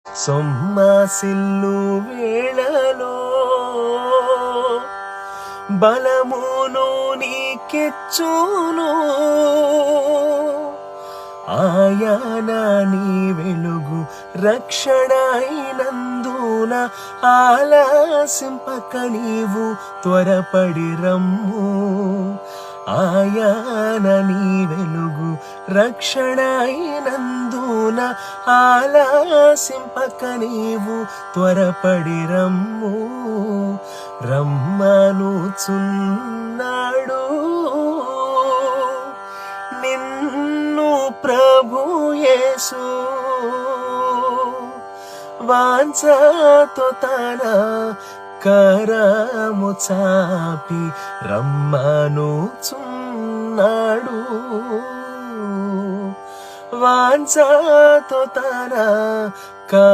సొమ్మసిల్లు వేళలో బలమును నీకిచ్చును, ఆయన నీ వెలుగు రక్షణ అయినందున ఆలసింపక నీవు త్వరపడి రమ్ము. ఆయన నీ వెలుగు రక్షణ అయినందున ఆలసింపక నీవు త్వరపడి రమ్ము. రమ్మనుచున్నాడు నిన్ను ప్రభు యేసు, వాంఛతో తన కరము చాపి రమ్మనుచున్నాడు. వాంఛతో తన